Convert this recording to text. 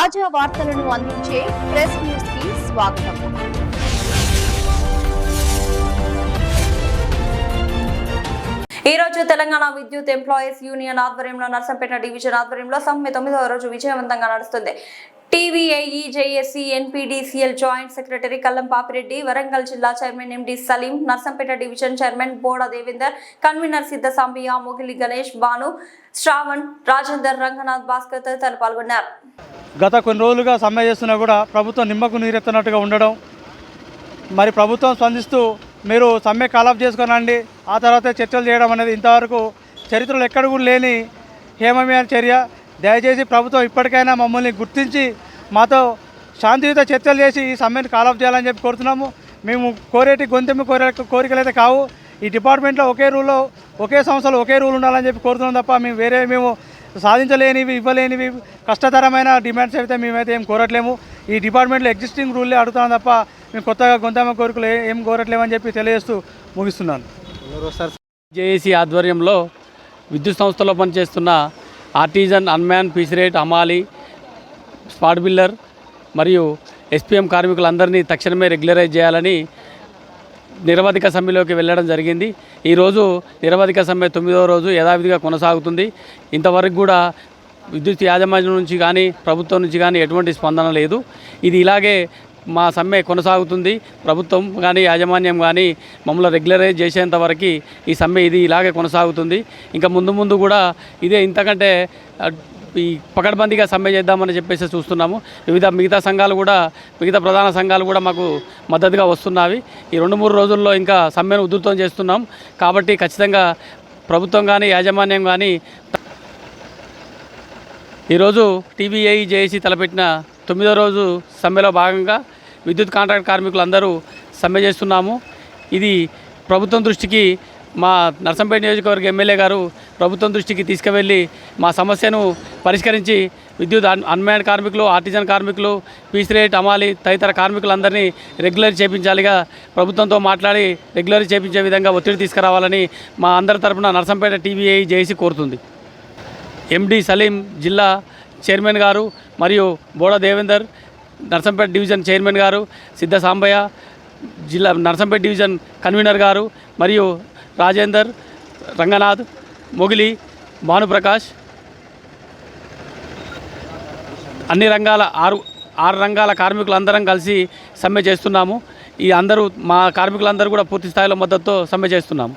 తాజా వార్తలను అందించే ప్రెస్ న్యూస్ కి స్వాగతం. ఈ రోజు తెలంగాణ విద్యుత్ ఎంప్లాయీస్ యూనియన్ ఆధ్వర్యంలో నర్సంపేట డివిజన్ ఆధ్వర్యంలో సమ్మె 9వ రోజు విజయవంతంగా నడుస్తుంది. TVIE JAC NPDCL joint secretary Kallam Papireddy, Warangal జిల్లా chairman MD Saleem, Narsampet division chairman Boda Devender, convener Siddha Sambaiah, మొగిలి గణేష్, భాను, శ్రావణ్, రాజేందర్, రంగనాథ్, భాస్కర్ తదితరులు పాల్గొన్నారు. గత కొన్ని రోజులుగా సమ్మె చేస్తున్నా కూడా ప్రభుత్వం నిమ్మకు నీరెత్తనట్టుగా ఉండడం, మరి ప్రభుత్వం స్పందిస్తూ మీరు సమ్మె కాలాఫ్ చేసుకోనండి, ఆ తర్వాత చర్చలు చేయడం అనేది ఇంతవరకు చరిత్రలో ఎక్కడ కూడా లేని హేమమైన చర్య. దయచేసి ప్రభుత్వం ఇప్పటికైనా మమ్మల్ని గుర్తించి మాతో శాంతియుత చర్చలు చేసి ఈ సమ్మెను కాలాఫ్ చేయాలని చెప్పి కోరుతున్నాము. మేము కోరేటి గొంతెమ్మ కోరికలు అయితే కావు. ఈ డిపార్ట్మెంట్లో ఒకే రూల్లో, ఒకే సంస్థలో ఒకే రూల్ ఉండాలని చెప్పి కోరుతున్నాం తప్ప మేము సాధించలేనివి, ఇవ్వలేనివి, కష్టతరమైన డిమాండ్స్ అయితే మేమైతే ఏం కోరట్లేము. ఈ డిపార్ట్మెంట్లో ఎగ్జిస్టింగ్ రూల్లే అడుగుతున్నాం తప్ప మేము కొత్తగా గొంతెమ్మ కోరికలు ఏం కోరట్లేమని చెప్పి తెలియజేస్తూ ముగిస్తున్నాను. జేఏసీ ఆధ్వర్యంలో విద్యుత్ సంస్థలో పనిచేస్తున్న ఆర్టిజన్, అన్మ్యాన్, పీసిరేట్, హమాలి, స్పాట్ బిల్లర్ మరియు ఎస్పీఎం కార్మికులందరినీ తక్షణమే రెగ్యులరైజ్ చేయాలని నిరవధిక సమ్మెలోకి వెళ్ళడం జరిగింది. ఈరోజు నిరవధిక సమ్మె 9వ రోజు యథావిధిగా కొనసాగుతుంది. ఇంతవరకు కూడా విద్యుత్ యాజమాన్యం నుంచి కానీ ప్రభుత్వం నుంచి కానీ ఎటువంటి స్పందన లేదు. ఇది ఇలాగే మా సమ్మె కొనసాగుతుంది. ప్రభుత్వం కానీ యాజమాన్యం కానీ మమ్మల్ని రెగ్యులరైజ్ చేసేంతవరకు ఈ సమ్మె ఇది ఇలాగే కొనసాగుతుంది. ఇంకా ముందు కూడా ఇదే ఇంతకంటే ఈ పకడ్బందీగా సమ్మె చేద్దామని చెప్పేసి చూస్తున్నాము. మిగతా సంఘాలు కూడా, మిగతా ప్రధాన సంఘాలు కూడా మాకు మద్దతుగా వస్తున్నవి. ఈ 2-3 రోజుల్లో ఇంకా సమ్మెను ఉధృతం చేస్తున్నాం. కాబట్టి ఖచ్చితంగా ప్రభుత్వం కానీ యాజమాన్యం కానీ ఈరోజు టీవీఐ జేఏసీ తలపెట్టిన 9వ రోజు సమ్మెలో భాగంగా విద్యుత్ కాంట్రాక్ట్ కార్మికులందరూ సమ్మె చేస్తున్నాము. ఇది ప్రభుత్వం దృష్టికి మా నర్సంపేట నియోజకవర్గ ఎమ్మెల్యే గారు ప్రభుత్వం దృష్టికి తీసుకువెళ్ళి మా సమస్యను పరిష్కరించి విద్యుత్ అన్మ్యాన్ కార్మికులు, ఆర్టిజన్ కార్మికులు, పీసిరేట్, అమాలి తదితర కార్మికులందరినీ రెగ్యులర్ చేయించాలిగా ప్రభుత్వంతో మాట్లాడి రెగ్యులర్ చేయించే విధంగా ఒత్తిడి తీసుకురావాలని మా అందరి తరపున నర్సంపేట టీవీఐ జేఏసీ కోరుతుంది. ఎండి సలీం జిల్లా చైర్మన్ గారు మరియు బోడా దేవేందర్, నర్సంపేట డివిజన్ చైర్మన్ గారు సిద్ధ సాంబయ్య, జిల్లా నర్సంపేట డివిజన్ కన్వీనర్ గారు మరియు రాజేందర్, రంగనాథ్, మొగిలి, భానుప్రకాష్, అన్ని రంగాల 6 రంగాల కార్మికులందరం కలిసి సమ్మె చేస్తున్నాము. ఈ అందరూ మా కార్మికులందరూ కూడా పూర్తి స్థాయిలో మద్దతుతో సమ్మె చేస్తున్నాము.